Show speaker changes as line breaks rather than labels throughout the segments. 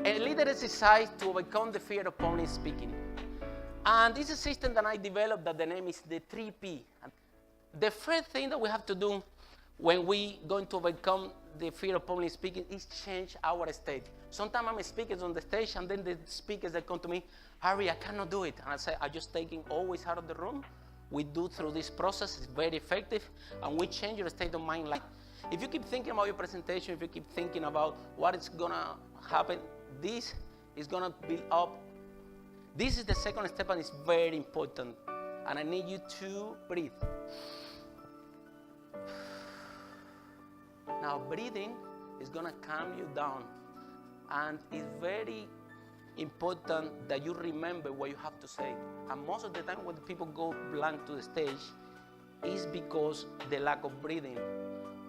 A leader exercise to overcome the fear of public speaking. And this is a system that I developed that the name is the 3P. The first thing that we have to do when we going to overcome the fear of public speaking is change our state. Sometimes I'm speaking on the stage and then the speakers that come to me, Harry, I cannot do it. And I say, I just taking always out of the room. We do through this process, it's very effective, and we change your state of mind. Like, if you keep thinking about your presentation, if you keep thinking about what is gonna happen, this is gonna build up. This is the second step, and it's very important. And I need you to breathe. Now, breathing is gonna calm you down, and it's very important that you remember what you have to say. And most of the time when people go blank to the stage is because the lack of breathing,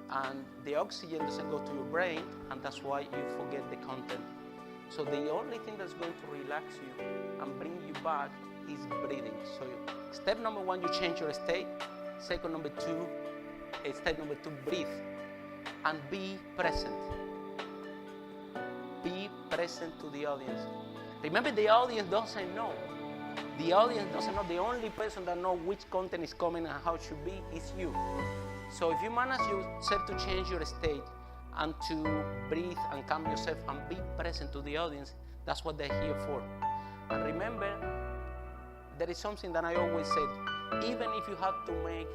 and the oxygen doesn't go to your brain, and that's why you forget the content. So the only thing that's going to relax you and bring you back is breathing. So step number one, you change your state. Step number two, breathe and be present. Be present to the audience. Remember, the audience doesn't know. The audience doesn't know. The only person that knows which content is coming and how it should be is you. So if you manage yourself to change your state and to breathe and calm yourself and be present to the audience, that's what they're here for. And remember, there is something that I always said, even if you have to make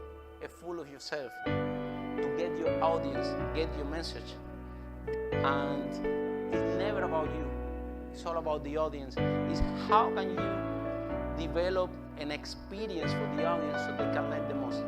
a fool of yourself to get your audience, get your message, and it's never about you. It's all about the audience. It's how can you develop an experience for the audience so they can learn the most.